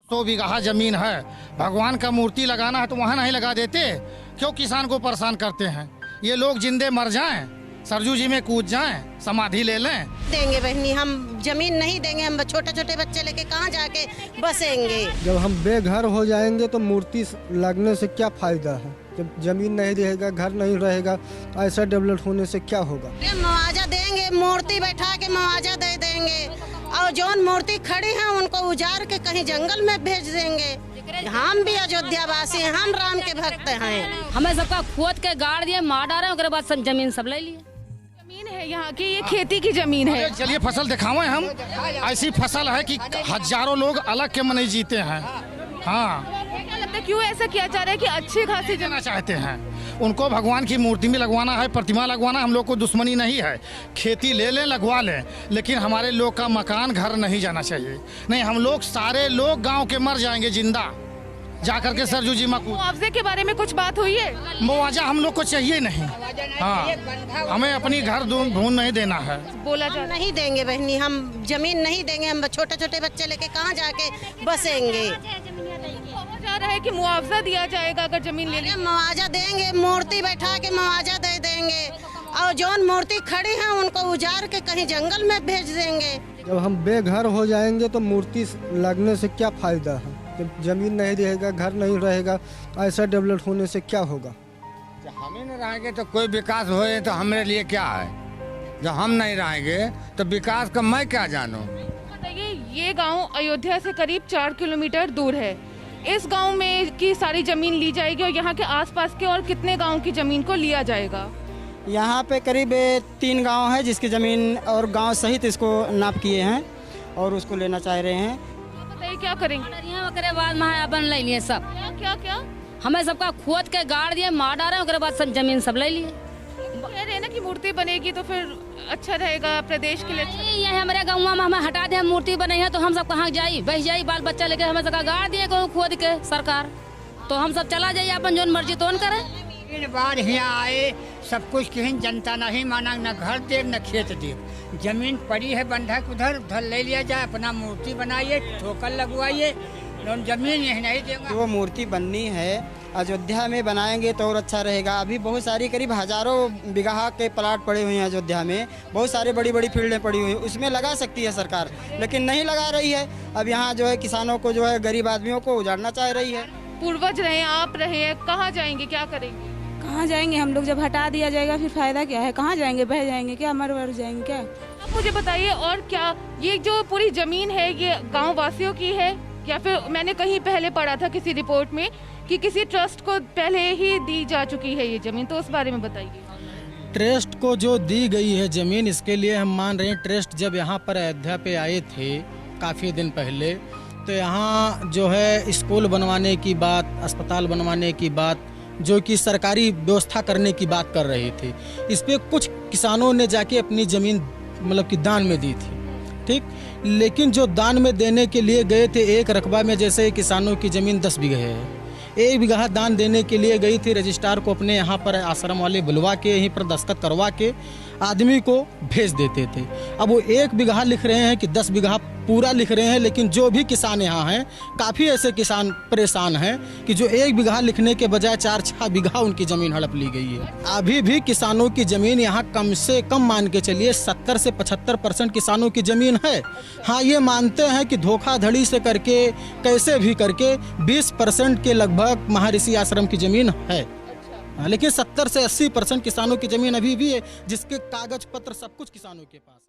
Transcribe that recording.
100 बीघा जमीन है, भगवान का मूर्ति लगाना है तो वहाँ नहीं लगा देते? क्यों किसान को परेशान करते हैं? ये लोग जिंदे मर जाएं, सरजू जी में कूद जाएं, समाधि ले लें। देंगे बहनी, हम जमीन नहीं देंगे। हम छोटे छोटे बच्चे लेके कहाँ जाके बसेंगे? जब हम बेघर हो जाएंगे तो मूर्ति लगने से क्या फायदा है? जब जमीन नहीं रहेगा, घर नहीं रहेगा, ऐसा डेवलप होने से क्या होगा? मुआवजा देंगे, मूर्ति बैठा के मुआवजा दे देंगे, और जौन मूर्ति खड़ी है उनको उजाड़ के कहीं जंगल में भेज देंगे। हम भी अयोध्या वासी हैं, हम राम के भक्त हैं। हमें सबका खोद के गाड़ दिए, मार डाले, उसके बाद सब जमीन सब ले लिए। जमीन है यहाँ की, ये खेती की जमीन है। चलिए फसल दिखावें हम। ऐसी फसल है कि हजारों लोग अलग के मन जीते हैं। हाँ, क्या लगता है क्यों ऐसा किया जा रहा है कि अच्छी खासी देना चाहते हैं? उनको भगवान की मूर्ति में लगवाना है, प्रतिमा लगवाना। हम लोग को दुश्मनी नहीं है, खेती ले लें, लगवा लें, लेकिन हमारे लोग का मकान घर नहीं जाना चाहिए। नहीं, हम लोग सारे लोग गांव के मर जाएंगे जिंदा जाकर के सरजू जी में। मुआवजे के बारे में कुछ बात हुई है? मुआवजा हम लोग को चाहिए नहीं। हाँ, हमें अपनी घर ढूंढ नहीं देना है। बोला जा नहीं देंगे बहनी, हम जमीन नहीं देंगे। हम छोटे छोटे बच्चे लेके कहाँ जाके बसेंगे? कहा जा रहा है कि मुआवजा दिया जाएगा अगर जमीन ले ली। मुआवजा देंगे, मूर्ति बैठा के मुआवजा दे देंगे, और जौन मूर्ति खड़ी है उनको उजाड़ के कहीं जंगल में भेज देंगे। जब हम बेघर हो जाएंगे तो मूर्ति लगने से क्या फायदा है? जब जमीन नहीं रहेगा, घर नहीं रहेगा, ऐसा डेवलप होने से क्या होगा? जब हम ही नहीं रहेंगे तो कोई विकास होए तो हमारे लिए क्या है? जब हम नहीं रहेंगे तो विकास का मैं क्या जानूं? बताइए, ये गांव अयोध्या से करीब 4 किलोमीटर दूर है। इस गांव में की सारी जमीन ली जाएगी और यहाँ के आसपास के और कितने गांव की जमीन को लिया जाएगा? यहाँ पे करीब 3 गांव है जिसकी ज़मीन और गांव सहित इसको नाप किए हैं और उसको लेना चाह रहे हैं। बताइए क्या करेंगे? उसके बाद महायापन ले लिए सब। क्या क्या? हमें सबका खोद के गाड़ दिए, मार डाले, उसके बाद सब जमीन सब ले लिए। कह रहे हैं ना कि मूर्ति बनेगी तो फिर अच्छा रहेगा प्रदेश के लिए। ये हमारे गाँव में हमें हटा दे, मूर्ति बनी है तो हम सब कहाँ जाई, बह जाई, बाल बच्चा लेके हमें सबका गाड़ दिए खोद के सरकार, तो हम सब चला जाइए अपन जो मर्जी तो करे। 3 बार यहाँ आए, सब कुछ कहीं जनता नहीं माना, न घर दे न खेत दे। जमीन पड़ी है बंधक, उधर उधर ले लिया जाए, अपना मूर्ति बनाइए, ठोकर लगवाइए, जमीन यही नहीं देगा। वो मूर्ति बननी है अयोध्या में बनाएंगे तो और अच्छा रहेगा। अभी बहुत सारी करीब हजारों बीघा के प्लाट पड़े हुए हैं अयोध्या में, बहुत सारी बड़ी बड़ी फील्डें पड़ी हुई हैं, उसमें लगा सकती है सरकार, लेकिन नहीं लगा रही है। अब यहाँ जो है किसानों को, जो है गरीब आदमियों को उजाड़ना चाह रही है। पूर्वज रहे, आप रहे, कहाँ जाएंगे, क्या करेंगे? कहाँ जाएंगे हम लोग? जब हटा दिया जाएगा फिर फायदा क्या है? कहाँ जाएंगे? बह जाएंगे क्या? मर जाएंगे क्या? आप मुझे बताइए, और क्या ये जो पूरी जमीन है ये गांव वासियों की है या फिर मैंने कहीं पहले पढ़ा था किसी रिपोर्ट में कि किसी ट्रस्ट को पहले ही दी जा चुकी है ये जमीन, तो उस बारे में बताइए। ट्रस्ट को जो दी गई है जमीन, इसके लिए हम मान रहे हैं ट्रस्ट जब यहाँ पर अयोध्या पे आए थे काफ़ी दिन पहले, तो यहाँ जो है स्कूल बनवाने की बात, अस्पताल बनवाने की बात, जो कि सरकारी व्यवस्था करने की बात कर रहे थे। इस पे कुछ किसानों ने जाके अपनी ज़मीन मतलब कि दान में दी थी, ठीक। लेकिन जो दान में देने के लिए गए थे, एक रकबा में जैसे किसानों की ज़मीन 10 बीघे है, 1 बीघा दान देने के लिए गई थी, रजिस्ट्रार को अपने यहाँ पर आश्रम वाले बुलवा के यहीं पर दस्तखत करवा के आदमी को भेज देते थे। अब वो 1 बीघा लिख रहे हैं कि 10 बीघा पूरा लिख रहे हैं, लेकिन जो भी किसान यहाँ हैं, काफ़ी ऐसे किसान परेशान हैं कि जो 1 बीघा लिखने के बजाय 4-6 बीघा उनकी ज़मीन हड़प ली गई है। अभी भी किसानों की ज़मीन यहाँ कम से कम मान के चलिए 70 से 75% किसानों की ज़मीन है। हाँ, ये मानते हैं कि धोखाधड़ी से करके कैसे भी करके 20% के लगभग महर्षि आश्रम की ज़मीन है, लेकिन 70 से 80% किसानों की ज़मीन अभी भी है, जिसके कागज पत्र सब कुछ किसानों के पास है।